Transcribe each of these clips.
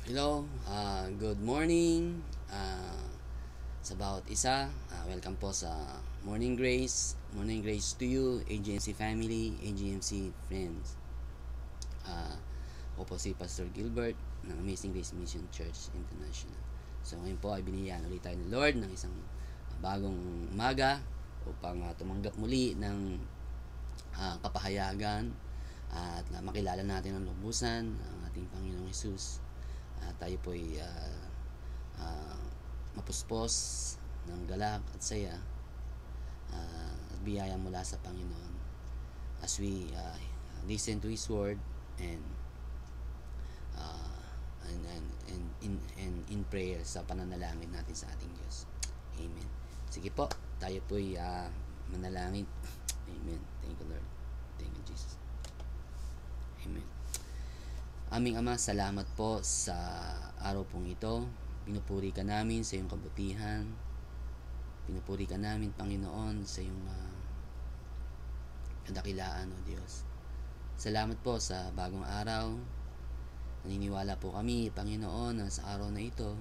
Hello, good morning sa bawat isa. Welcome po sa Morning Grace. Morning Grace to you, AGMC family, AGMC friends. Ako po si Pastor Gilbert ng Amazing Grace Mission Church International. So ngayon po ay binigyan ulit tayo ni Lord ng isang bagong umaga upang tumanggap muli ng kapahayagan at makilala natin ang lubusan ang ating Panginoong Hesus. Tayo po ay mapuspos ng galak at saya at biyaya mula sa Panginoon as we listen to His Word and in prayer sa pananalangin natin sa ating Diyos. Amen. Sige po, tayo po ay manalangin. Amen. Thank you, Lord. Thank you, Jesus. Amen. Aming Ama, salamat po sa araw pong ito. Pinupuri ka namin sa iyong kabutihan. Pinupuri ka namin, Panginoon, sa iyong kadakilaan, O Diyos. Salamat po sa bagong araw. Naniniwala po kami, Panginoon, na sa araw na ito,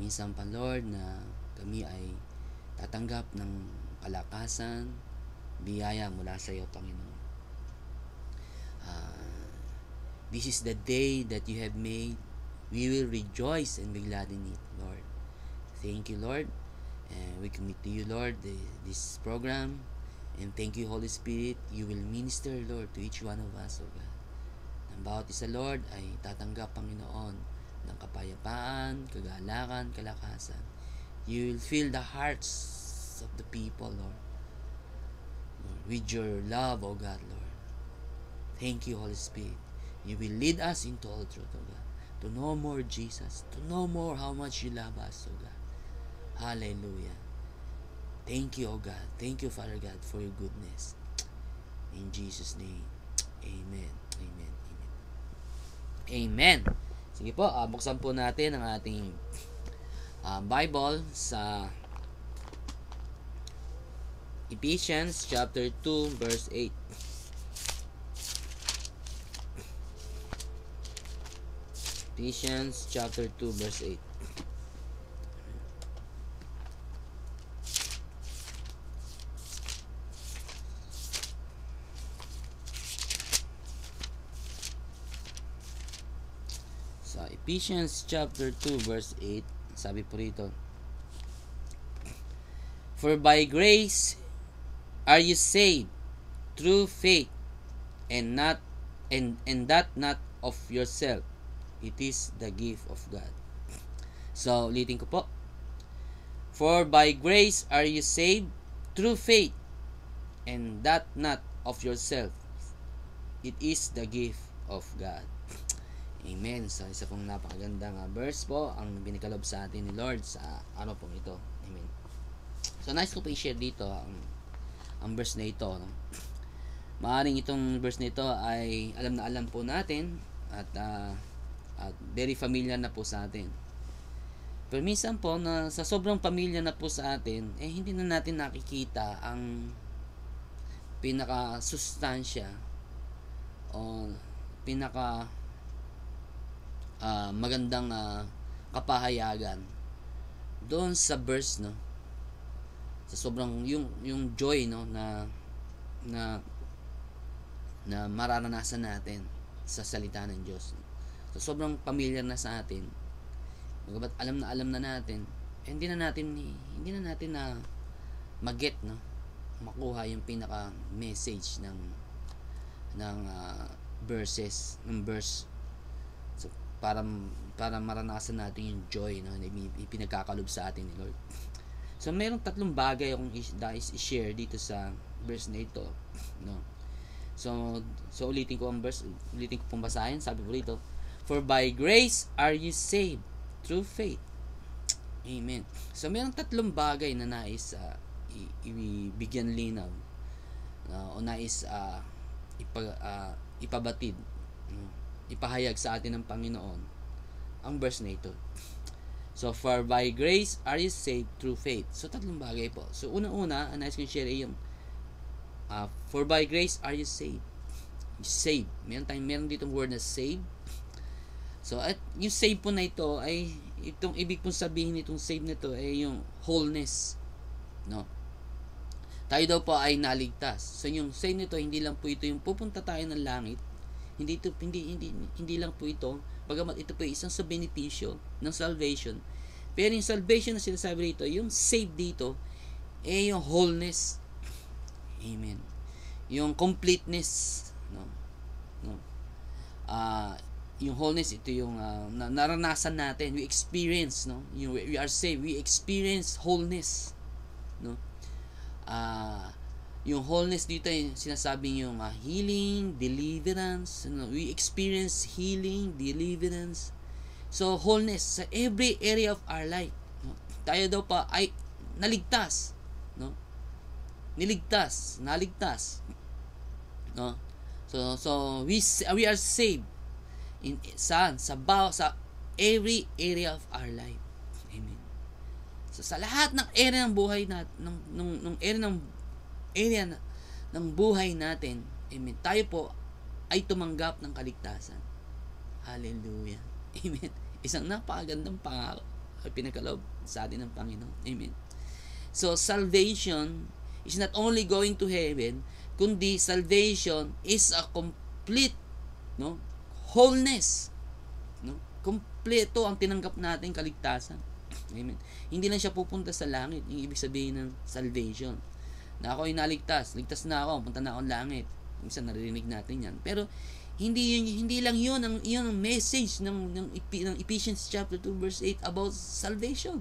minsan pa, Lord, na kami ay tatanggap ng kalakasan, biyaya mula sa iyo, Panginoon. This is the day that you have made. We will rejoice and be glad in it, Lord. Thank you, Lord. And we commit to you, Lord, this program. And thank you, Holy Spirit. You will minister, Lord, to each one of us, O God. Ang bawat isa, Lord, ay tatanggap, Panginoon, ng kapayapaan, kagalakan, kalakasan. You will fill the hearts of the people, Lord, with your love, O God, Lord. Thank you, Holy Spirit. You will lead us into all truth, O God. To know more Jesus. To know more how much you love us, O God. Hallelujah. Thank you, O God. Thank you, Father God, for your goodness. In Jesus' name. Amen. Amen. Amen. Amen. Sige po, buksan po natin ang ating Bible sa Ephesians chapter 2 verse 8. Ephesians chapter 2 verse 8. Sa Ephesians chapter 2 verse 8, sabi po rito, For by grace are you saved through faith, and that not of yourself. It is the gift of God. So, ulitin ko po. For by grace are you saved through faith, and that not of yourself. It is the gift of God. Amen. So, isa pong napakagandang verse po ang binikalob sa atin ni Lord sa ano pong ito. Amen. So, nice ko po i-share dito ang verse na ito. No? Maaring itong verse na ito ay alam na alam po natin at very familiar na po sa atin. Pero minsan po na sa sobrang familiar na po sa atin, hindi na natin nakikita ang pinaka-sustansya o pinaka magandang kapahayagan doon sa verse, no, sa sobrang yung joy, no, na mararanasan natin sa salita ng Diyos. So sobrang familiar na sa atin. Magabat alam na natin, hindi na natin na mag-get, no, makuha yung pinaka message ng verses, ng verse. So para maranasan natin yung joy, no, na ipinagkakalob sa atin ni Lord. So mayroong tatlong bagay akong i-share dito sa verse na ito, no. So ulitin ko pong basahin. Sabi po rito, For by grace are you saved through faith. Amen. So mayroong tatlong bagay na nais ibigyan linaw, o nais ipabatid, ipahayag sa atin ng Panginoon ang verse na ito. So, for by grace are you saved through faith. So, tatlong bagay po. So, unang-una, ang nais kong share ay yung for by grace are you saved. Saved. Meron ditong word na saved. So, at yung save po na ito ay, itong ibig pong sabihin nitong save na ito ay yung wholeness. No? Tayo daw po ay naligtas. So, yung save nito, hindi lang po ito yung pupunta tayo ng langit. Hindi lang po ito, bagamat ito po ay isang sa benepisyo ng salvation. Pero yung salvation na sinasabi dito, yung save dito, eh yung wholeness. Amen. Yung completeness. No? No? Yung wholeness, ito yung naranasan natin, we experience, no? We are saved, we experience wholeness, no? Yung wholeness dito ay sinasabing yung healing, deliverance, no? We experience healing, deliverance. So wholeness sa every area of our life, no? Tayo daw pa ay naligtas, no? Naligtas, no? So we are saved sa every area of our life. Amen. So sa lahat ng area ng buhay natin, ng buhay natin, amen. Tayo po ay tumanggap ng kaligtasan. Hallelujah. Amen. Isang napakagandang pangako ay pinagkaloob sa atin ng Panginoon. Amen. So salvation is not only going to heaven, kundi salvation is a complete, no, wholeness, no? Kompleto ang tinanggap natin kaligtasan. Amen. Hindi lang siya pupunta sa langit, yung ibig sabihin ng salvation. Na ako ay naligtas, ligtas na ako, punta na akong langit. Minsan naririnig natin 'yan. Pero hindi lang 'yun ang message ng Ephesians chapter 2 verse 8 about salvation.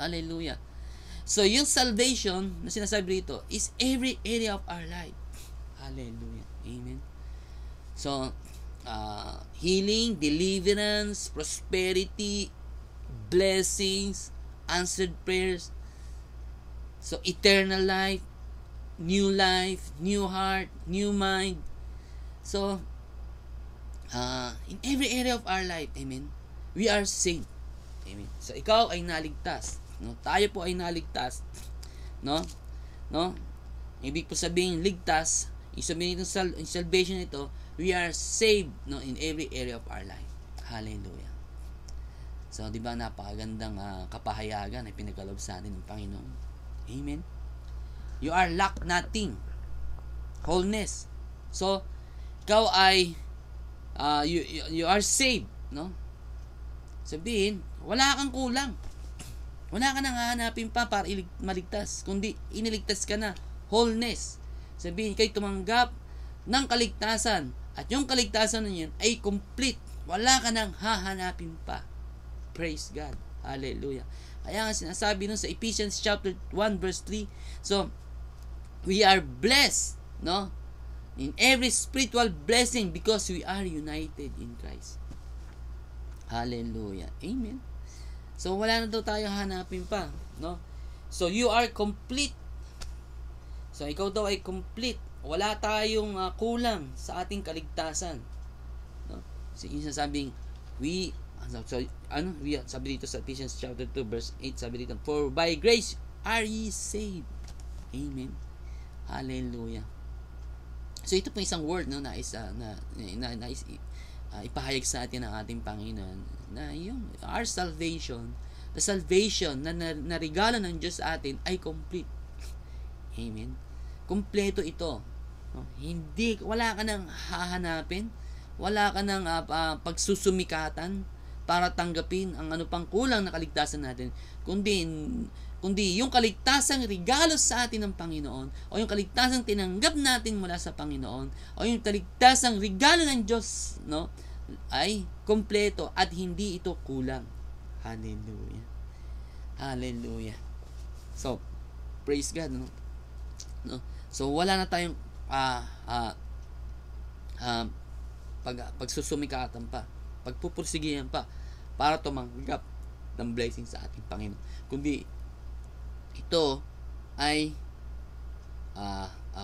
Hallelujah. So yung salvation na sinasabi dito is every area of our life. Hallelujah. Amen. So healing, deliverance, prosperity, blessings, answered prayers. So eternal life, new heart, new mind. So in every area of our life, amen, we are saved. Amen. So ikaw ay naligtas, no? Tayo po ay naligtas, no? Ibig po sabihin ligtas, isabihin itong salvation ito, we are saved, no, in every area of our life. Hallelujah. So, di ba napakagandang kapahayagan ay pinagkaloob sa atin ng Panginoon. Amen. You are lack nothing. Wholeness. So, ikaw ay you are saved, no? Sabihin, wala kang kulang. Wala ka nang hahanapin pa para maligtas, kundi iniligtas ka na. Wholeness. Sabihin, kayo tumanggap ng kaligtasan. At yung kaligtasan na yan ay complete. Wala ka nang hahanapin pa. Praise God. Hallelujah. Kaya nga sinasabi nun sa Ephesians chapter 1 verse 3. So, we are blessed, no? In every spiritual blessing because we are united in Christ. Hallelujah. Amen. So, wala na daw tayo hanapin pa, no? So, you are complete. So, ikaw daw ay complete. Wala tayong kulang sa ating kaligtasan. No? So, yung sasabing, sabi dito sa Ephesians chapter 2 verse 8, sabi dito, for by grace are ye saved. Amen. Hallelujah. So, ito po isang word, no, na ipahayag sa atin ng ating Panginoon na yung our salvation, the salvation na regalo ng Diyos sa atin ay complete. Amen. Kompleto ito. No? Wala ka nang hahanapin, wala ka nang pagsusumikatan para tanggapin ang ano pang kulang na kaligtasan natin, kundi yung kaligtasang regalo sa atin ng Panginoon, o yung kaligtasang tinanggap natin mula sa Panginoon, o yung kaligtasang regalo ng Diyos, no, ay kompleto at hindi ito kulang. Hallelujah. Hallelujah. So, praise God, no? So wala na tayong pagsusumikatan pa, pagpupursigihan pa para tumanggap ng blessing sa ating Panginoon, kundi ito ay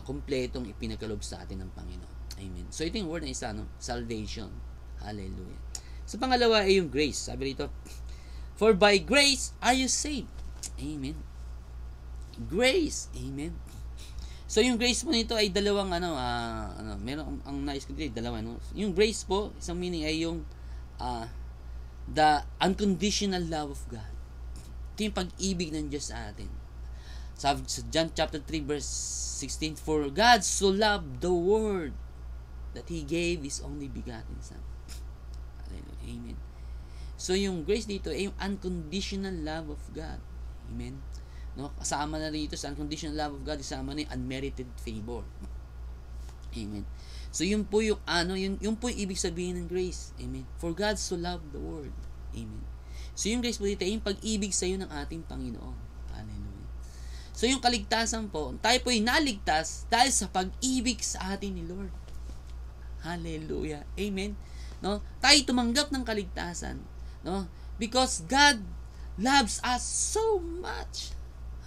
kumpletong ipinagkaloob sa atin ng Panginoon. Amen. So ito yung word na isa, no? Salvation. Hallelujah. Sa pangalawa ay yung grace. Sabi rito, for by grace are you saved. Amen. Grace. Amen. So yung grace po nito ay dalawang meron ang nais ko dito, dalawa, no. Yung grace po, isang meaning ay yung uh, the unconditional love of God. Ito yung pag-ibig ng Diyos sa atin. Sa John chapter 3 verse 16, for God so loved the world that He gave His only begotten Son. Amen. So yung grace dito ay yung unconditional love of God. Amen. No, kasama na dito sa unconditional love of God, kasama na yung unmerited favor. Amen. So yun po yung yun po yung ibig sabihin ng grace. Amen. For God so loved the world. Amen. So yung grace po dito ay yung pag-ibig sa iyo ng ating Panginoon. Hallelujah. So yung kaligtasan po, tayo po ay naligtas dahil sa pag-ibig sa atin ni Lord. Hallelujah. Amen. No? Tayo tumanggap ng kaligtasan, no? Because God loves us so much.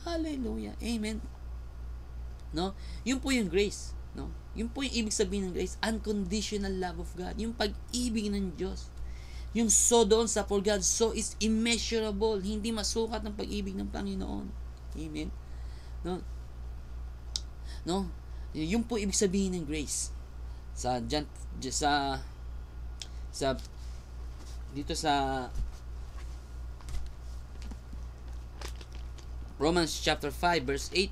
Hallelujah. Amen. No? Yun po yung grace, no? Yun po yung ibig sabihin ng grace, unconditional love of God. Yung pag-ibig ng Diyos. Yung so doon sa for God so is immeasurable. Hindi masukat ng pag-ibig ng Panginoon. Amen. No? No? Yun po ibig sabihin ng grace. Sa dito sa Romans chapter 5 verse 8.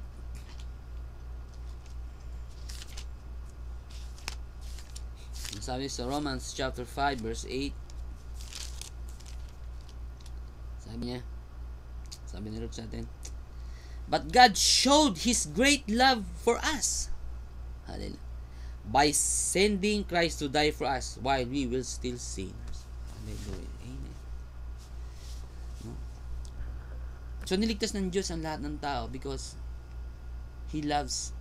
Sabi sa Romans chapter 5 verse 8. Sabi ni Ruth sa atin, but God showed His great love for us. Hallelujah. By sending Christ to die for us while we were still sinners. Hallelujah. Amen. No? So, niligtas ng Diyos ang lahat ng tao because He loves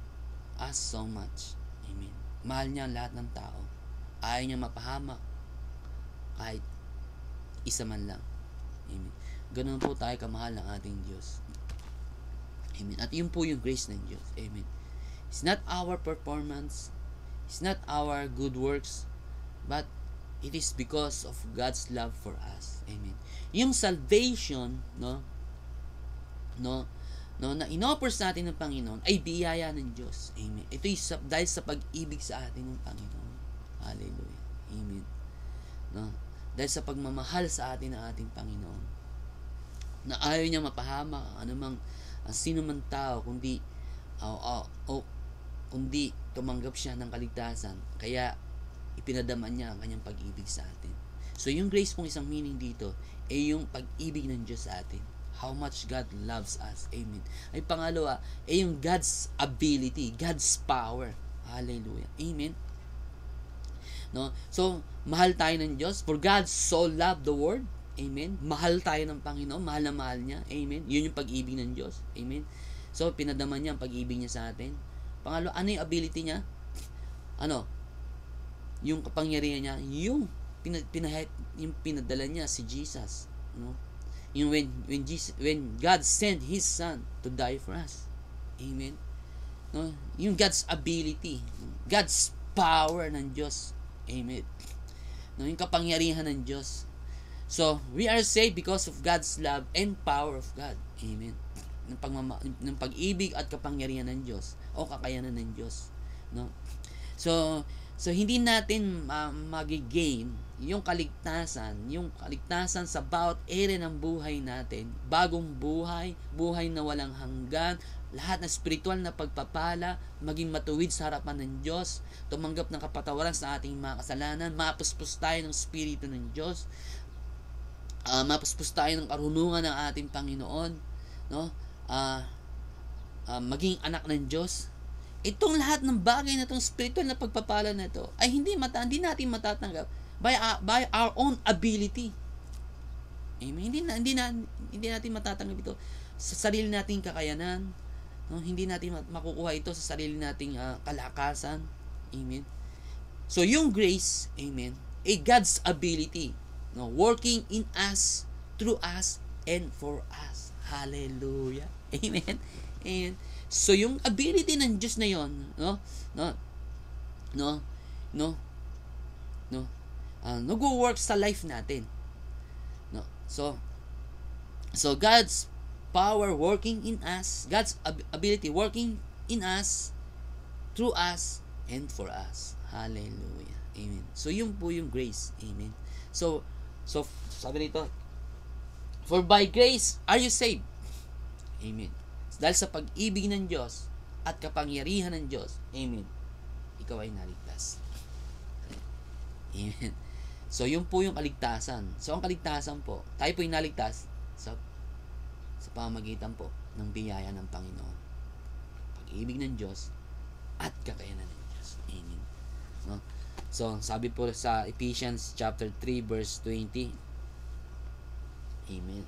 us so much. Amen. Mahal niya ang lahat ng tao. Ayaw niya mapahamak kahit isa man lang. Amen. Ganun po tayo kamahal ng ating Diyos. Amen. At yun po yung grace ng Diyos. Amen. It's not our performance. It's not our good works, but it is because of God's love for us. Amen. Yung salvation, no, na inoffer sa atin ng Panginoon ay biyaya ng Diyos. Amen. Ito ay dahil sa pag-ibig sa atin ng Panginoon. Hallelujah. Amen. No, dahil sa pagmamahal sa atin ng ating Panginoon. Na ayaw niya mapahamak anumang sino man tao kundi kundi tumanggap siya ng kaligtasan. Kaya ipinadaman niya ang kanyang pag-ibig sa atin. So yung grace pong isang meaning dito ay yung pag-ibig ng Diyos sa atin. How much God loves us. Amen. Ay pangalawa ay yung God's ability, God's power. Hallelujah. Amen. No? So mahal tayo ng Diyos. For God so loved the world. Amen. Mahal tayo ng Panginoon. Mahal na mahal niya. Amen. Yun yung pag-ibig ng Diyos. Amen. So pinadaman niya ang pag-ibig niya sa atin. Pangalo, ano yung ability niya? Ano? Yung kapangyarihan niya, yung pinadala niya si Jesus, no? Yung when God sent His Son to die for us. Amen. No? Yung God's ability, God's power ng Diyos. Amen. No, yung kapangyarihan ng Diyos. So, we are saved because of God's love and power of God. Amen. Ng pag-ibig at kapangyarihan ng Diyos o kakayanan ng Diyos, no? So hindi natin magigain yung kaligtasan sa bawat area ng buhay natin, bagong buhay na walang hanggan, lahat ng spiritual na pagpapala, maging matuwid sa harapan ng Diyos, tumanggap ng kapatawaran sa ating mga kasalanan, mapuspos tayo ng Espiritu ng Diyos, mapuspos tayo ng karunungan ng ating Panginoon, no? Maging anak ng Diyos. Itong lahat ng bagay na itong spiritual na pagpapala na ito ay hindi natin matatanggap by our own ability. Amen. Hindi natin matatanggap ito sa sarili nating kakayanan, no? Hindi natin makukuha ito sa sarili nating kalakasan. Amen. So yung grace, amen, ay God's ability, no, working in us, through us, and for us. Hallelujah. Amen. Amen. So yung ability ng Diyos na yon, nag-work sa life natin. No. So God's power working in us, God's ability working in us, through us, and for us. Hallelujah. Amen. So yun po yung grace. Amen. So So, sabi dito, for by grace are you saved. Amen. Dahil sa pag-ibig ng Diyos at kapangyarihan ng Diyos, amen, ikaw ay naligtas. Amen. So, yun po yung kaligtasan. So, ang kaligtasan po, tayo po yung naligtas sa pamamagitan po ng biyaya ng Panginoon. Pag-ibig ng Diyos at kakayanan ng Diyos. Amen. No? So, sabi po sa Ephesians chapter 3 verse 20. Amen.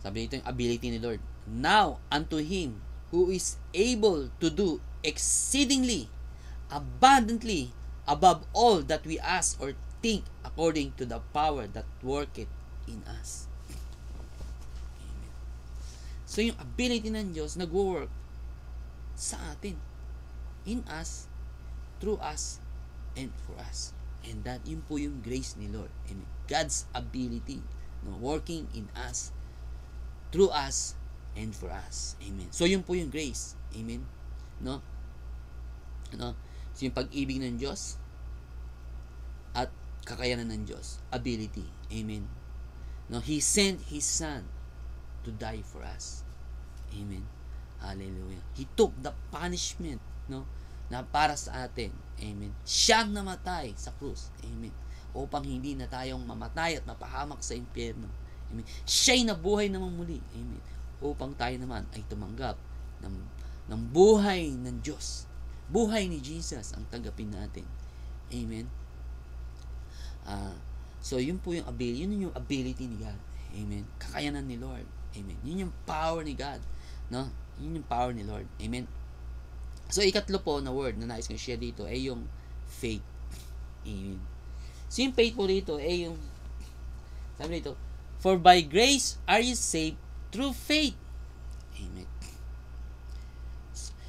Sabi dito yung ability ni Lord. Now, unto Him who is able to do exceedingly, abundantly, above all that we ask or think, according to the power that worketh in us. Amen. So, yung ability ng Diyos nag-work sa atin, in us, through us, and for us. And that, yun po yung grace ni Lord. Amen. God's ability, no, working in us, through us, and for us. Amen. So, yun po yung grace. Amen. No? So, yung pag-ibig ng Diyos at kakayanan ng Diyos. Ability. Amen. No? He sent His Son to die for us. Amen. Hallelujah. He took the punishment, no, na para sa atin. Amen. Siyang namatay sa krus. Amen. Upang hindi na tayong mamatay at mapahamak sa impyerno. Amen. Siya'y nabuhay namang muli. Amen. Upang tayo naman ay tumanggap ng buhay ng Diyos. Buhay ni Jesus ang tanggapin natin. Amen. So, yun po yung ability. Yun yung ability ni God. Amen. Kakayanan ni Lord. Amen. Yun yung power ni God. No? Yun yung power ni Lord. Amen. So, ikatlo po na word na nais kong share dito ay yung faith. Amen. So, yung faith po dito ay yung, sabi dito, for by grace are you saved through faith. Amen.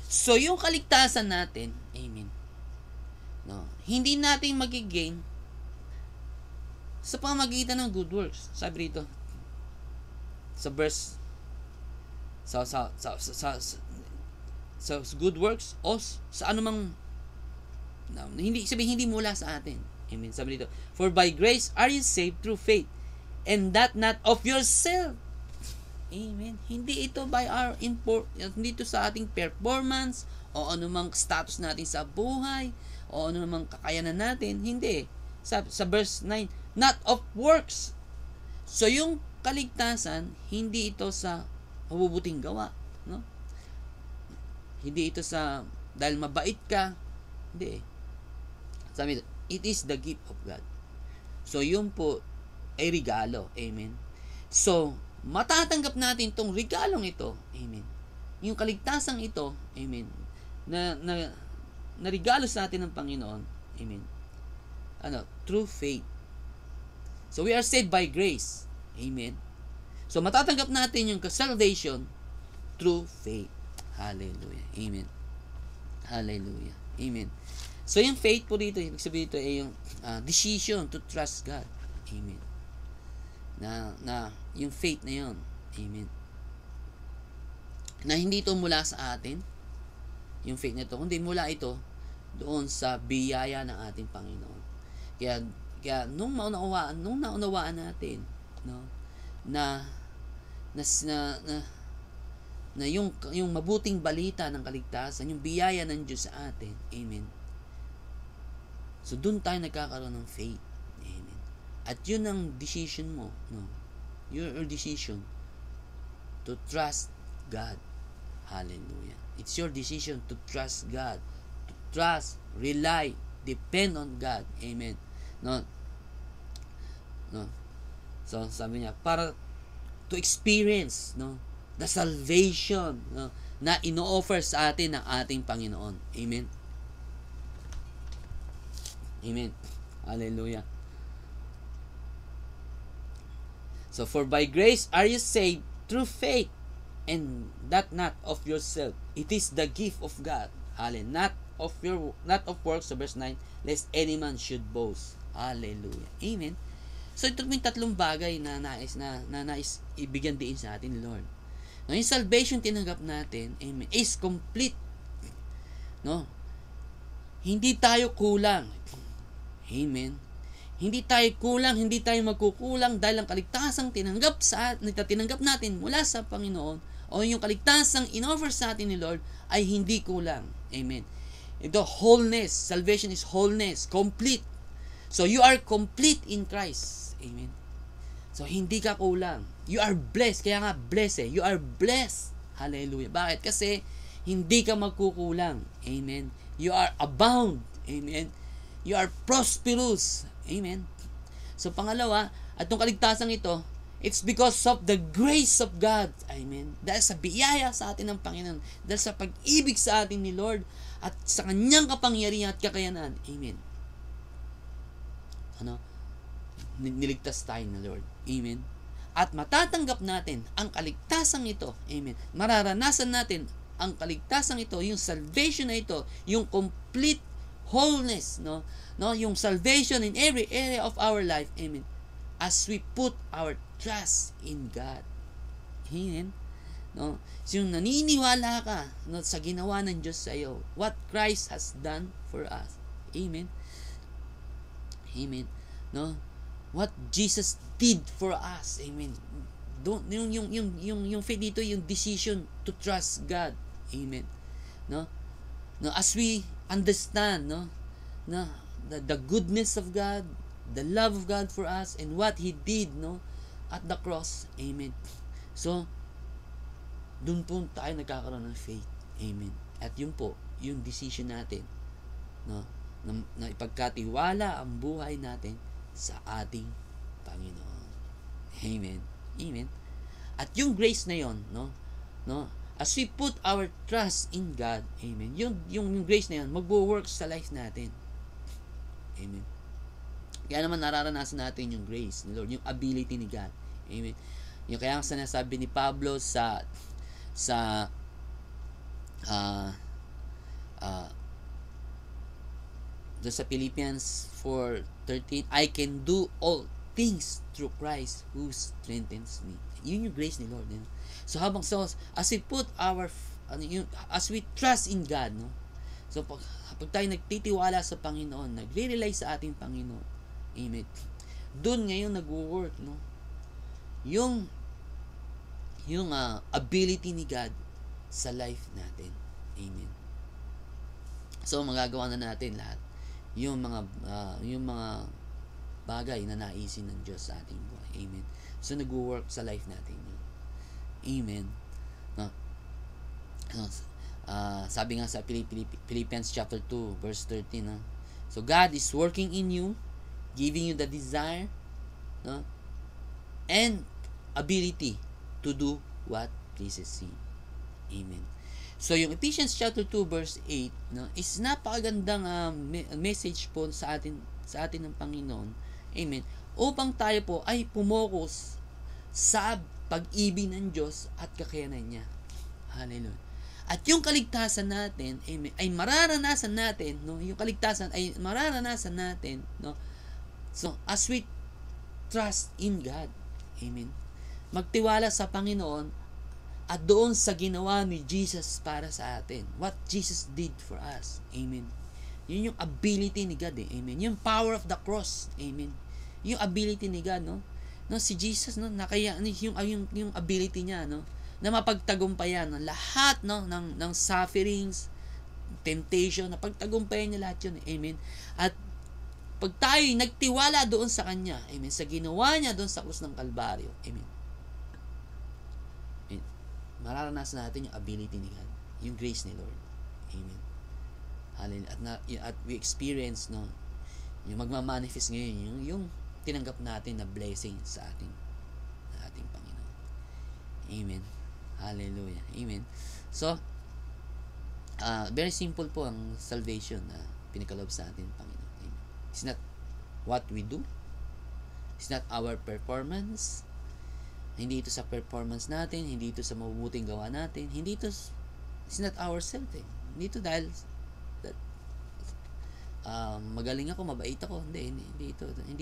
So, yung kaligtasan natin, amen, no, hindi natin magigain sa pamamagitan ng good works. Sabi dito, sa verse, sa good works o sa anumang, hindi mula sa atin. Amen. Sabi dito, for by grace are you saved through faith, and that not of yourself. Amen. Hindi ito by our hindi ito sa ating performance o anumang status natin sa buhay o anumang kakayanan natin. Hindi. Sa verse 9, not of works. So, yung kaligtasan, hindi ito sa mabubuting gawa. No? Hindi ito sa, dahil mabait ka. Hindi. Sabi ito, it is the gift of God. So, yun po ay regalo. Amen. So, matatanggap natin itong regalong ito. Amen. Yung kaligtasang ito, amen, na regalo sa atin ng Panginoon. Amen. Through faith. So, we are saved by grace. Amen. So, matatanggap natin yung salvation through faith. Hallelujah. Amen. Hallelujah. Amen. So, yung faith po dito, ibig sabihin dito ay yung decision to trust God. Amen. Na yung faith na yun. Amen. Na hindi ito mula sa atin, yung faith na ito, kundi mula ito doon sa biyaya ng ating Panginoon. Kaya nung naunawaan natin, no, na yung mabuting balita ng kaligtasan, yung biyaya ng Diyos sa atin. Amen. So, doon tayo nagkakaroon ng faith. Amen. At yun ang decision mo. No? Your decision to trust God. Hallelujah. It's your decision to trust God. To trust, rely, depend on God. Amen. No? So, sabi niya, para to experience, no, the salvation, no, na ino-offer sa atin ng ating Panginoon. Amen. Amen. Hallelujah. So, for by grace are you saved through faith, and that not of yourself. It is the gift of God. Hallelujah. Not of works, so verse 9, lest any man should boast. Hallelujah. Amen. So, ito yung tatlong bagay na nais ibigyan din sa atin, Lord. No, yung salvation tinanggap natin, amen, is complete. No? Hindi tayo kulang. Amen. Hindi tayo kulang, hindi tayo magkukulang dahil ang kaligtasang tinanggap natin mula sa Panginoon o yung kaligtasang inoffer sa atin ni Lord ay hindi kulang. Amen. Ito, wholeness. Salvation is wholeness. Complete. So, you are complete in Christ. Amen. So, hindi ka kulang. You are blessed. Kaya nga, blessed. You are blessed. Hallelujah. Bakit? Kasi, hindi ka magkukulang. Amen. You are abound. Amen. You are prosperous. Amen. So, pangalawa, at yung kaligtasan ito, it's because of the grace of God. Amen. Dahil sa biyaya sa atin ng Panginoon. Dahil sa pag-ibig sa atin ni Lord at sa kanyang kapangyarihan at kakayanan. Amen. Niligtas tayo ng Lord. Amen. At matatanggap natin ang kaligtasan ito. Amen. Mararanasan natin ang kaligtasan ito, yung salvation na ito, yung complete wholeness, yung salvation in every area of our life. Amen. As we put our trust in God. Amen. So, yung naniniwala ka sa ginawa ng Diyos sa iyo, what Christ has done for us. Amen. Amen. What Jesus did for us. Amen. Yung faith dito, yung decision to trust God. Amen. As we understand, the goodness of God, the love of God for us, and what He did, at the cross. Amen. So, dun po tayo nagkakaroon ng faith. Amen. At yun po, yung decision natin, na ipagkatiwala ang buhay natin sa ating Panginoon. Amen. Amen. At yung grace na yon, as we put our trust in God, amen, yung grace na yon, magwo-work sa life natin. Amen. Kaya naman nararanasan natin yung grace ni Lord, yung ability ni God. Amen. Yung kaya ang sinasabi ni Pablo sa Philippians 4:13, I can do all things through Christ who strengthens me. Yun yung grace ni Lord. So as we put as we trust in God, so pag tayo nagtitiwala sa Panginoon, nagre-rely sa ating Panginoon, amen, doon ngayon nagwo-work, yung ability ni God sa life natin. Amen. So magagawa na natin lahat yung mga bagay na naisin ng Diyos sa ating buhay. Amen. So nagwo-work sa life natin yun. Amen. Sabi nga sa Philippians chapter 2 verse 13, so God is working in you, giving you the desire, and ability to do what pleases Him. Amen. So yung Ephesians chapter 2 verse 8, is napakagandang message po sa atin ng Panginoon. Amen. Upang tayo po ay pumokus sa pag-ibig ng Diyos at kakayanan niya. Hallelujah. At yung kaligtasan natin, amen, ay mararanasan natin, yung kaligtasan ay mararanasan natin, so as we trust in God. Amen. Magtiwala sa Panginoon at doon sa ginawa ni Jesus para sa atin. What Jesus did for us. Amen. Yun yung ability ni God. Amen. Yung power of the cross. Amen. Yung ability ni God, si Jesus, nakaya yung ability niya, na mapagtagumpayan lahat ng sufferings, temptation, na pagtagumpayan niya lahat yun. Amen. At pag tayo nagtiwala doon sa Kanya, amen, sa ginawa niya doon sa krus ng Kalbaryo, amen, mararanasan natin yung ability ni God, yung grace ni Lord. Amen. Hallelujah. At we experience, yung magmamanifest ngayon, yung tinanggap natin na blessing sa ating Panginoon. Amen. Hallelujah. Amen. So, very simple po ang salvation na pinakalob sa atin, Panginoon. Amen. It's not what we do. It's not our performance. Hindi ito sa performance natin, hindi ito sa mabubuting gawa natin, hindi ito, it's not ourselves. Hindi ito dahil magaling ako, mabait ako. Hindi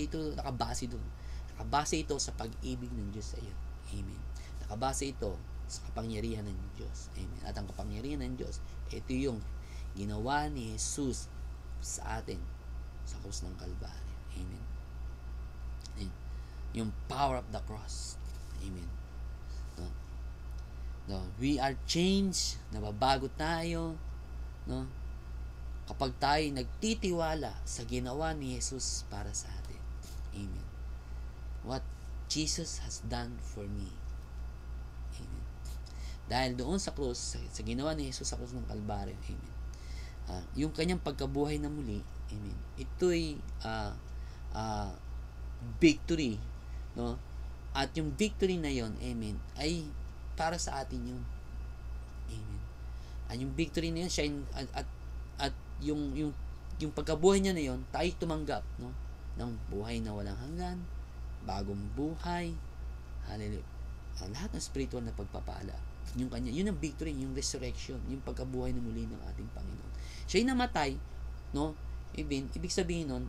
ito nakabase doon. Nakabase ito sa pag-ibig ng Diyos sa iyo. Amen. Nakabase ito sa kapangyarihan ng Diyos. Amen. At ang kapangyarihan ng Diyos, ito yung ginawa ni Jesus sa atin sa krus ng Kalbaryo. Amen. Amen. Yung power of the cross. Amen. No? No, we are changed, nababago tayo, no? Kapag tayo nagtitiwala sa ginawa ni Jesus para sa atin. Amen. What Jesus has done for me. Amen. Dahil doon sa krus, sa ginawa ni Jesus sa krus ng Kalbaryo. Amen. Yung kanyang pagkabuhay na muli. Amen. Ito'y victory, no? At yung victory na yon, amen, ay para sa atin yun. Amen. At yung victory na yun, siya at yung pagkabuhay niya na yun, tayo tumanggap, no? Ng buhay na walang hanggan, bagong buhay, hallelujah. Lahat ng spiritual na pagpapala. Yung kanya, yun ang victory, yung resurrection, yung pagkabuhay na muli ng ating Panginoon. Siya'y namatay, no? Ibig sabihin nun,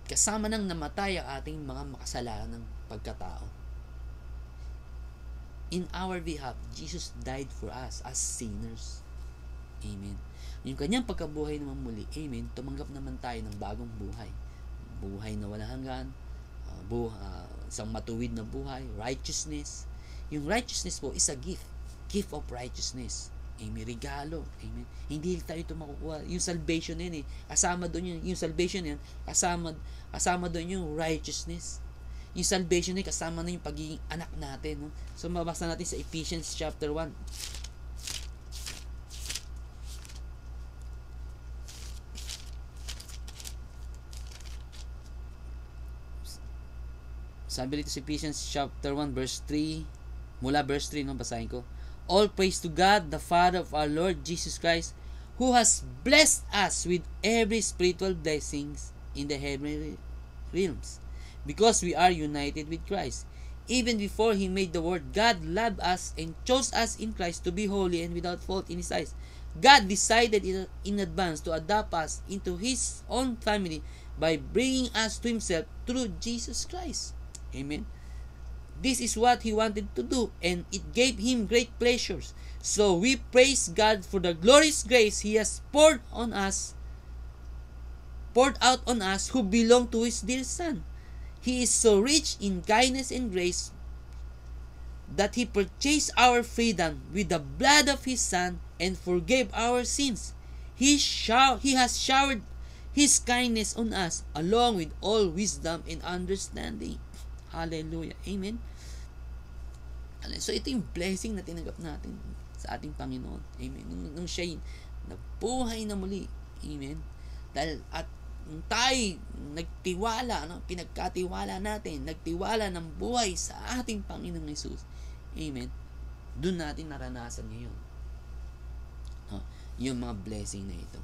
kasama nang namatay ang ating mga makasalanang pagkatao. In our behalf, Jesus died for us as sinners. Amen. Yung kanyang pagkabuhay naman muli, amen, tumanggap naman tayo ng bagong buhay. Buhay na walang hanggan, isang matuwid na buhay, righteousness. Yung righteousness po is a gift of righteousness. Amen, regalo. Amen. Hindi tayo ito makukuha. Yung salvation yan kasama doon yung salvation yan, kasama doon yung righteousness. Yung salvation yan, kasama na yung pagiging anak natin. No? So, mabasa natin sa Ephesians chapter 1. Sabi dito sa Ephesians chapter 1 verse 3, mula verse 3, no, basahin ko. All praise to God, the Father of our Lord Jesus Christ, who has blessed us with every spiritual blessings in the heavenly realms, because we are united with Christ. Even before He made the world, God loved us and chose us in Christ to be holy and without fault in His eyes. God decided in advance to adopt us into His own family by bringing us to Himself through Jesus Christ. Amen. This is what He wanted to do, and it gave Him great pleasures. So we praise God for the glorious grace He has poured out on us who belong to His dear Son. He is so rich in kindness and grace that He purchased our freedom with the blood of His Son and forgave our sins. He has showered His kindness on us along with all wisdom and understanding. Hallelujah. Amen. So, ito yung blessing na tinanggap natin sa ating Panginoon. Amen. Nung siya nabuhay na muli. Amen. Dahil at tayo nagtiwala, no? Pinagkatiwala natin, nagtiwala ng buhay sa ating Panginoong Hesus. Amen. Doon natin naranasan ngayon. Yung mga blessing na ito.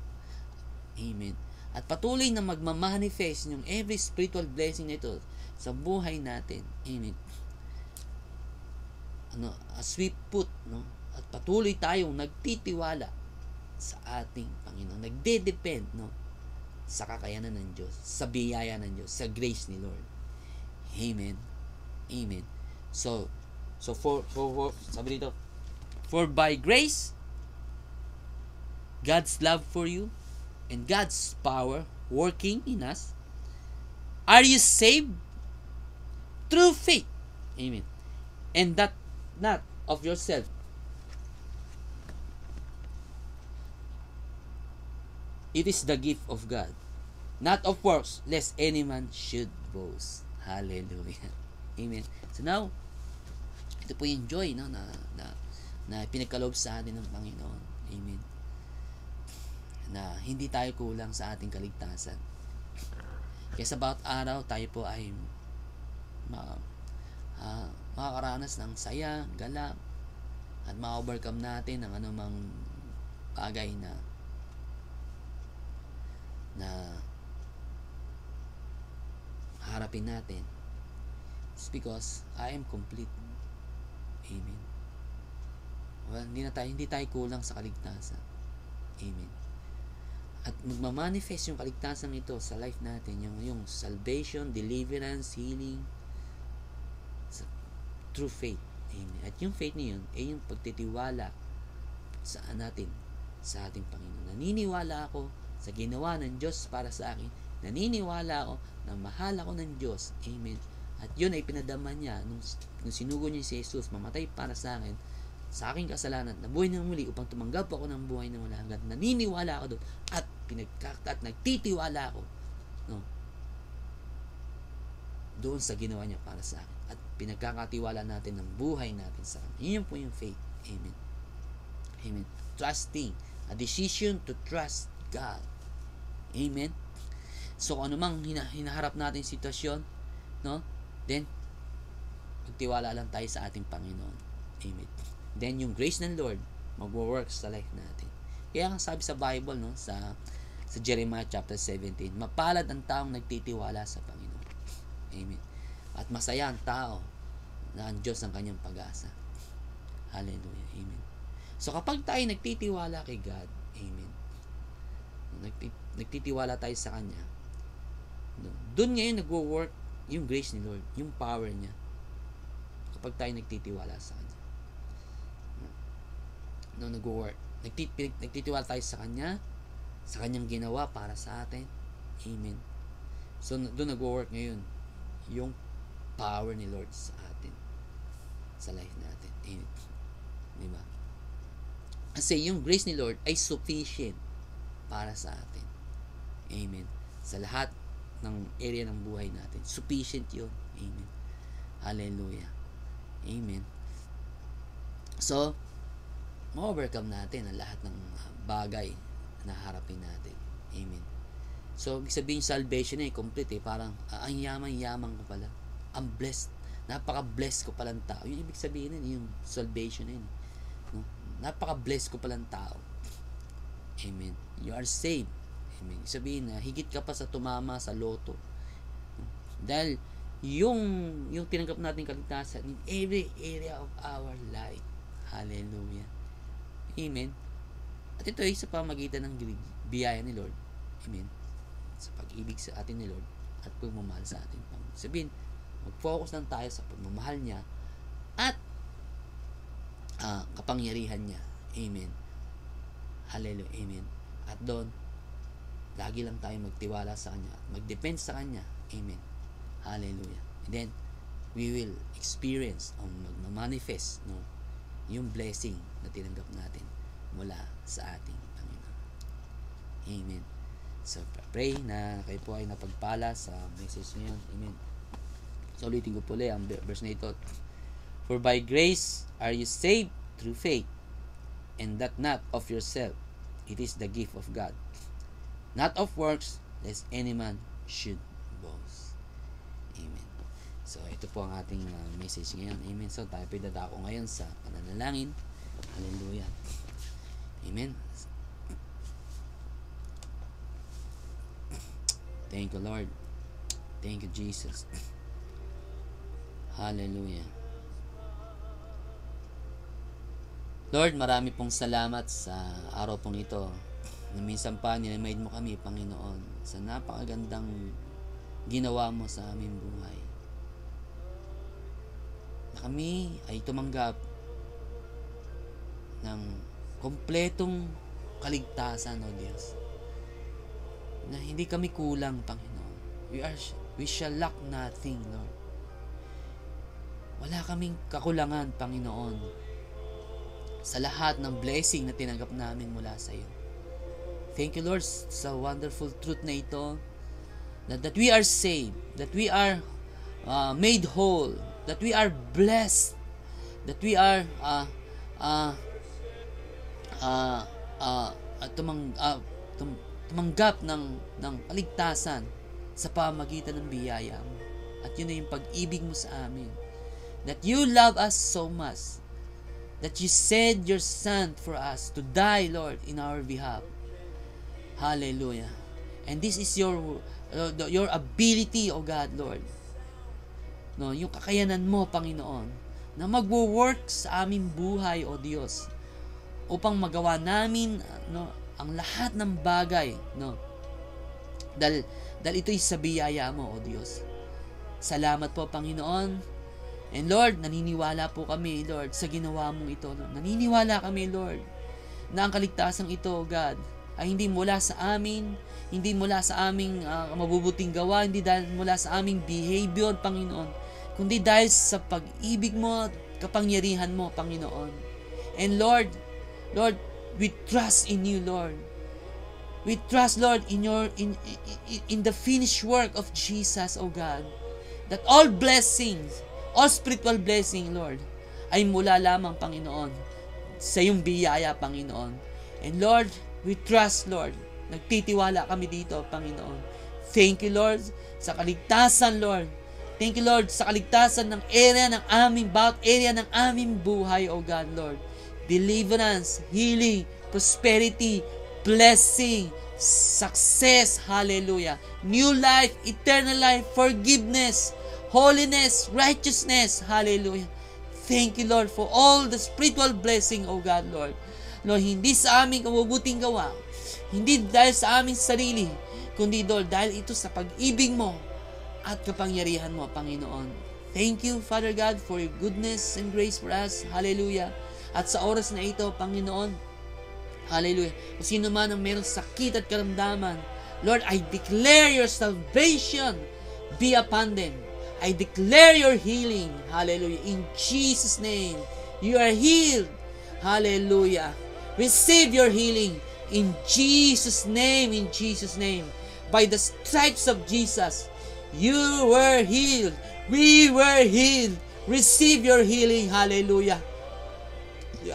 Amen. At patuloy na magmamanifest yung every spiritual blessing na ito sa buhay natin. Amen. As we put, no? At patuloy tayong nagtitiwala sa ating Panginoon. Nagde-depend, no? Sa kakayanan ng Diyos, sa biyaya ng Diyos, sa grace ni Lord. Amen. Amen. So for sabi dito, for by grace, God's love for you, and God's power working in us, are you saved through faith. Amen. And that not of yourself. It is the gift of God, not of works, lest any man should boast. Hallelujah. Amen. So now, ito po yung joy, no, na pinagkaloob sa atin ng Panginoon. Amen. Na hindi tayo kulang sa ating kaligtasan. Kaya sa bawat araw, tayo po ay makakaranas ng saya, galak, at ma-overcome natin ang anumang bagay na harapin natin. It's because I am complete. Amen. Well, hindi tayo kulang sa kaligtasan. Amen. At magmamanifest yung kaligtasan ito sa life natin, yung salvation, deliverance, healing, through faith. Amen. At yung faith na yun, ay yung pagtitiwala sa natin sa ating Panginoon. Naniniwala ako sa ginawa ng Diyos para sa akin. Naniniwala ako na mahal ako ng Diyos. Amen. At yun ay pinadama niya nung sinugo niya si Jesus, mamatay para sa akin, sa aking kasalanan, nabuhay ng muli upang tumanggap ako ng buhay na wala hanggan. Naniniwala ako doon at nagtitiwala ako, no, doon sa ginawa niya para sa akin. At pinagkakatiwala natin ng buhay natin sa Kanya. Yun po yung faith. Amen. Amen. Trusting. A decision to trust God. Amen. So, ano mang hinaharap natin sitwasyon, no? Then, magtiwala lang tayo sa ating Panginoon. Amen. Then, yung grace ng Lord, magwo-work sa life natin. Kaya ang sabi sa Bible, no? Sa Jeremiah chapter 17, mapalad ang taong nagtitiwala sa Panginoon. Amen. At masaya ang tao na ang Diyos ang kanyang pag-asa. Hallelujah. Amen. So, kapag tayo nagtitiwala kay God, amen, nagtitiwala tayo sa Kanya, doon ngayon nagwo-work yung grace ni Lord, yung power niya, kapag tayo nagtitiwala sa Kanya. Nagwo-work. Nagtitiwala tayo sa Kanya, sa Kanyang ginawa para sa atin. Amen. So, doon nagwo-work ngayon yung power ni Lord sa atin, sa life natin. Amen. Diba? Kasi yung grace ni Lord ay sufficient para sa atin. Amen. Sa lahat ng area ng buhay natin. Sufficient yun. Amen. Hallelujah. Amen. So, ma-overcome natin ang lahat ng bagay na harapin natin. Amen. So, ibig sabihin salvation ay complete eh. Parang, ang yaman-yaman ko pala. Ang blessed. Napaka-blessed ko palang tao. Yung ibig sabihin yung salvation yun. No? Napaka-blessed ko palang tao. Amen. You are saved. Amen. Sabihin na, higit ka pa sa tumama sa loto. Dahil, yung tinanggap natin kaligtasan in every area of our life. Hallelujah. Amen. At ito ay sa pamagitan ng biyaya ni Lord. Amen. Sa pag-ibig sa atin ni Lord at pagmamahal sa atin. Sabihin, mag-focus lang tayo sa pagmamahal niya at kapangyarihan niya. Amen. Hallelujah. Amen. At doon, lagi lang tayo magtiwala sa Kanya at mag-depend sa Kanya. Amen. Hallelujah. And then, we will experience o magmamanifest, no, yung blessing na tinanggap natin mula sa ating Panginoon. Amen. So, pray na kayo po ay napagpala sa message ngayon. Amen. So, ulitin ko po ulit ang verse na ito. For by grace are you saved through faith, and that not of yourself. It is the gift of God, not of works, lest any man should boast. Amen. So, ito po ang ating message ngayon. Amen. So, tayo pinadako ngayon sa pananalangin. Hallelujah. Amen. Thank you, Lord. Thank you, Jesus. Hallelujah. Lord, marami pong salamat sa araw pong ito na minsan pa nilamay mo kami, Panginoon, sa napakagandang ginawa mo sa aming buhay. Na kami ay tumanggap ng kompletong kaligtasan, O Diyos. Na hindi kami kulang, Panginoon. We shall lack nothing, Lord. Wala kaming kakulangan, Panginoon, sa lahat ng blessing na tinanggap namin mula sa iyo. Thank you, Lord, sa wonderful truth na ito, that we are saved, that we are made whole, that we are blessed, that we are tumanggap ng kaligtasan sa pamagitan ng biyaya mo. At yun na yung pag-ibig mo sa amin. That you love us so much, that you sent your Son for us to die, Lord, in our behalf. Hallelujah. And this is your ability, O God, Lord. No, yung kakayanan mo, Panginoon, na magwo-work sa aming buhay, O Diyos, upang magawa namin, no, ang lahat ng bagay, no. Dahil ito'y sa biyaya mo, O Diyos. Salamat po, Panginoon. And Lord, naniniwala po kami, Lord, sa ginawa mong ito. Naniniwala kami, Lord, na ang kaligtasan ito, O God, ay hindi mula sa amin, hindi mula sa aming mabubuting gawa, hindi dahil mula sa aming behavior, Panginoon, kundi dahil sa pag-ibig mo at kapangyarihan mo, Panginoon. And Lord, we trust in you, Lord. We trust, Lord, in the finished work of Jesus, O God, that all blessings, all spiritual blessing, Lord, ay mula lamang, Panginoon, sa iyong biyaya, Panginoon. And Lord, we trust, Lord. Nagtitiwala kami dito, Panginoon. Thank you, Lord, sa kaligtasan, Lord. Thank you, Lord, sa kaligtasan ng bawat area ng aming buhay, O God, Lord. Deliverance, healing, prosperity, blessing, success, hallelujah. New life, eternal life, forgiveness, holiness, righteousness, hallelujah. Thank you, Lord, for all the spiritual blessing, O God, Lord. Lord, hindi sa aming kabubuting gawa, hindi dahil sa aming sarili, kundi, Lord, dahil ito sa pag-ibig mo at kapangyarihan mo, Panginoon. Thank you, Father God, for your goodness and grace for us, hallelujah. At sa oras na ito, Panginoon, hallelujah, kung sino man ang mayroong sakit at karamdaman, Lord, I declare your salvation be upon them. I declare your healing, hallelujah, in Jesus' name. You are healed, hallelujah. Receive your healing in Jesus' name, in Jesus' name. By the stripes of Jesus, you were healed. We were healed. Receive your healing, hallelujah.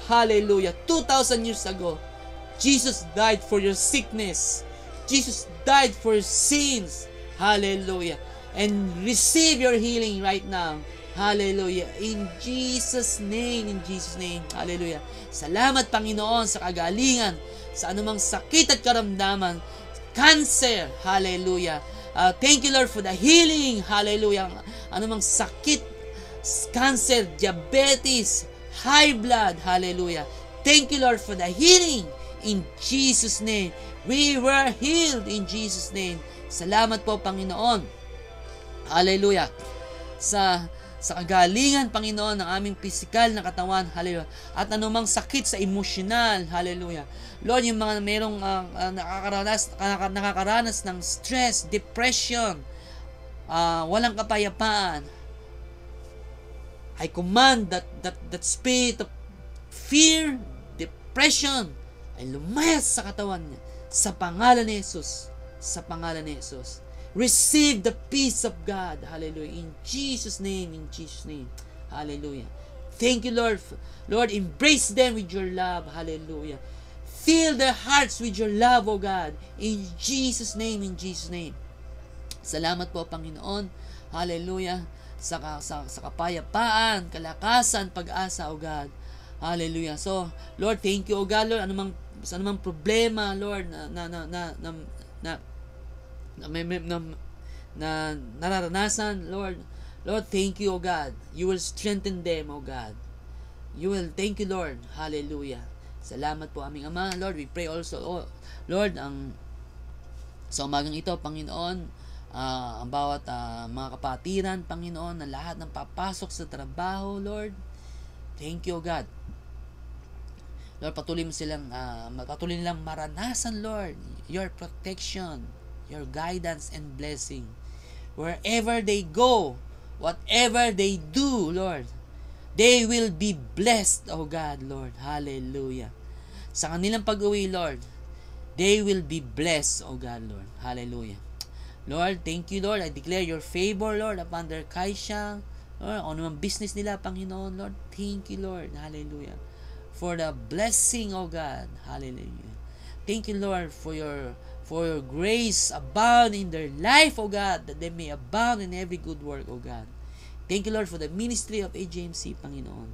Hallelujah. 2,000 years ago, Jesus died for your sickness. Jesus died for your sins. Hallelujah. And receive your healing right now. Hallelujah. In Jesus' name. In Jesus' name. Hallelujah. Salamat, Panginoon, sa kagalingan, sa anumang sakit at karamdaman. Cancer. Hallelujah. Thank you, Lord, for the healing. Hallelujah. Anumang sakit, cancer, diabetes, high blood, hallelujah. Thank you, Lord, for the healing in Jesus' name. We were healed in Jesus' name. Salamat po, Panginoon. Hallelujah. Sa kagalingan, Panginoon, ng aming physical na katawan, hallelujah. At anumang sakit sa emosyonal, hallelujah. Lord, yung mga mayroong nakakaranas ng stress, depression, walang kapayapaan, I command that spirit of fear, depression, ay lumayas sa katawan niya. Sa pangalan ni Jesus. Sa pangalan ni Jesus. Receive the peace of God. Hallelujah. In Jesus' name. In Jesus' name. Hallelujah. Thank you, Lord. Lord, embrace them with your love. Hallelujah. Fill their hearts with your love, O God. In Jesus' name. In Jesus' name. Salamat po, Panginoon. Hallelujah. Sa kapayapaan, kalakasan, pag-asa, O God. Hallelujah. So, Lord, thank you, O God, Lord. Sa anumang problema, Lord, na nararanasan, Lord. Lord, thank you, O God. You will strengthen them, O God. Thank you, Lord. Hallelujah. Salamat po, aming Ama. Lord, we pray also, Lord, sa umagang ito, Panginoon, ang bawat mga kapatiran, Panginoon, na lahat ng papasok sa trabaho, Lord. Thank you, God. Lord, patuloy nilang maranasan, Lord, your protection, your guidance and blessing. Wherever they go, whatever they do, Lord, they will be blessed, O God, Lord. Hallelujah. Sa kanilang pag-uwi, Lord, they will be blessed, O God, Lord. Hallelujah. Lord, thank you, Lord. I declare your favor, Lord, upon their kaisya. Lord, ano naman business nila, Panginoon, Lord. Thank you, Lord. Hallelujah. For the blessing, O God. Hallelujah. Thank you, Lord, for your grace abound in their life, O God, that they may abound in every good work, O God. Thank you, Lord, for the ministry of AJMC, Panginoon.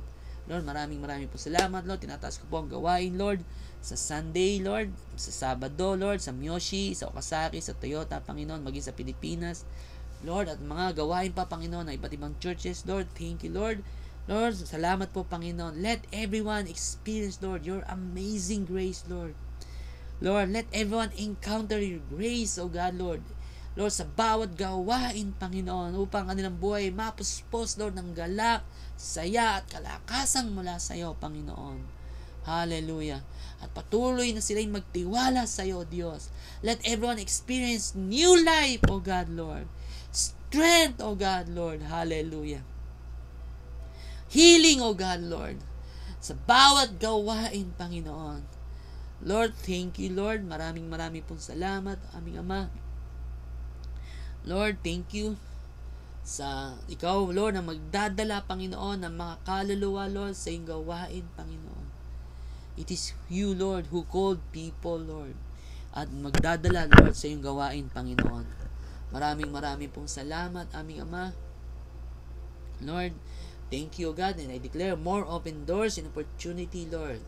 Lord, maraming po salamat, Lord. Tinataas ko po ang gawain, Lord, sa Sunday, Lord, sa Sabado, Lord, sa Miyoshi, sa Okasaki, sa Toyota, Panginoon, maging sa Pilipinas, Lord, at mga gawain pa, Panginoon, ng iba't ibang churches, Lord. Thank you, Lord. Lord, salamat po, Panginoon. Let everyone experience, Lord, your amazing grace, Lord. Lord, let everyone encounter your grace, O God, Lord. Lord, sa bawat gawain, Panginoon, upang kanilang buhay mapuspos, Lord, ng galak, saya at kalakasan mula sa iyo, Panginoon. Hallelujah. At patuloy na silang magtiwala sa iyo, Diyos. Let everyone experience new life, O God, Lord. Strength, O God, Lord. Hallelujah. Healing, O God, Lord. Sa bawat gawain, Panginoon. Lord, thank you, Lord. Maraming pong salamat, aming Ama. Lord, thank you sa ikaw, Lord, na magdadala, Panginoon, ng mga kaluluwa, Lord, sa iyong gawain, Panginoon. It is you, Lord, who called people, Lord, at magdadala, Lord, sa iyong gawain, Panginoon. Maraming pong salamat, aming Ama. Lord, thank you, God, and I declare more open doors and opportunity, Lord,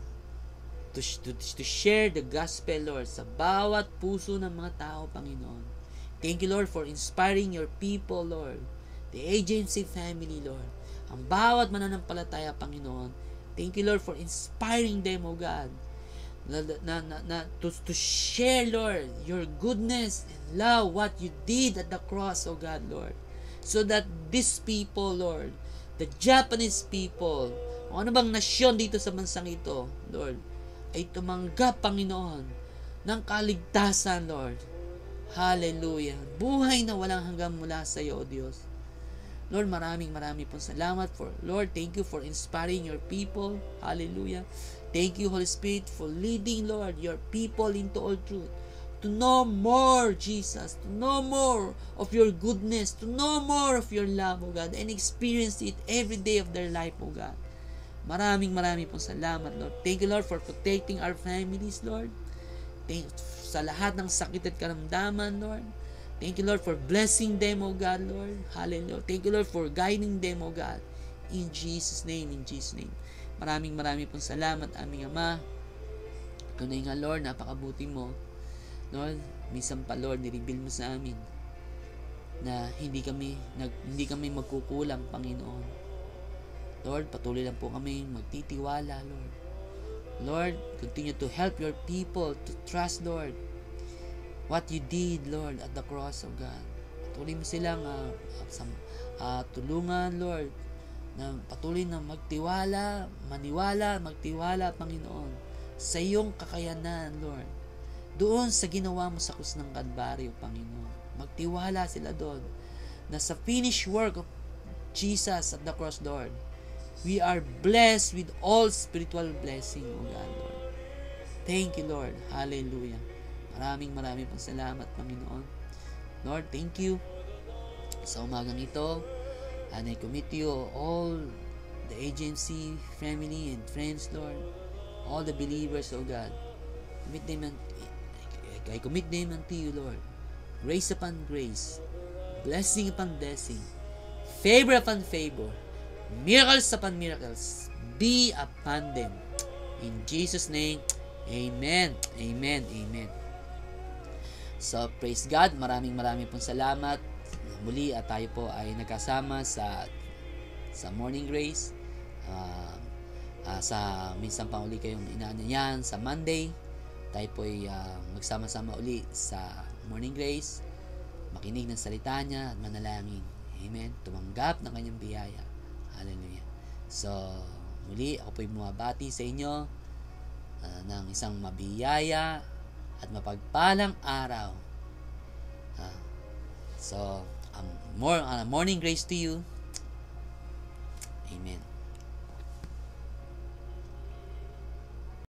to share the gospel, Lord, sa bawat puso ng mga tao, Panginoon. Thank you, Lord, for inspiring your people, Lord, the agency family, Lord, ang bawat mananampalataya, Panginoon. Thank you, Lord, for inspiring them, O God, to share, Lord, your goodness and love, what you did at the cross, O God, Lord, so that these people, Lord, the Japanese people, o ano bang nasyon dito sa bansang ito, Lord, ay tumanggap, Panginoon, ng kaligtasan, Lord. Hallelujah. Buhay na walang hanggan mula sa iyo, O Diyos. Lord, maraming pong salamat for, Lord, thank you for inspiring your people. Hallelujah. Thank you, Holy Spirit, for leading, Lord, your people into all truth. To know more, Jesus. To know more of your goodness. To know more of your love, O God. And experience it every day of their life, O God. Maraming pong salamat, Lord. Thank you, Lord, for protecting our families, Lord. Thank you sa lahat ng sakit at karamdaman, Lord. Thank you, Lord, for blessing them, O God, Lord. Hallelujah. Thank you, Lord, for guiding them, O God. In Jesus' name, in Jesus' name. Maraming pong salamat, aming Ama. Tunay nga, Lord, napakabuti mo. Lord, minsan pa, Lord, nireveal mo sa amin na hindi kami magkukulang, Panginoon. Lord, patuloy lang po kami magtitiwala, Lord. Lord, continue to help your people to trust, Lord, what you did, Lord, at the cross of God. Patuloy mo silang tulungan, Lord, na patuloy na magtiwala, Panginoon, sa iyong kakayanan, Lord. Doon sa ginawa mo sa krus ng Kalbaryo, Panginoon. Magtiwala sila doon na sa finished work of Jesus at the cross, Lord, we are blessed with all spiritual blessing, O God, Lord. Thank you, Lord. Hallelujah. Maraming pong salamat, Panginoon. Lord, thank you sa umagang ito. And I commit to you all the agency, family, and friends, Lord. All the believers, O God. I commit them unto you, Lord. Grace upon grace. Blessing upon blessing. Favor upon favor. Miracles upon miracles. Be upon them. In Jesus' name, amen. Amen. Amen. So, praise God. Maraming pong salamat. Muli at tayo po ay nagkasama sa Morning Grace. Sa minsan pa uli kayong inaanyayan sa Monday. Tayo po ay magsama-sama uli sa Morning Grace. Makinig ng salita niya at manalangin. Amen. Tumanggap ng kanyang biyaya. Hallelujah. So, muli ako po ay bumabati sa inyo ng isang mabiyaya at mapagpalang araw. So, morning grace to you. Amen.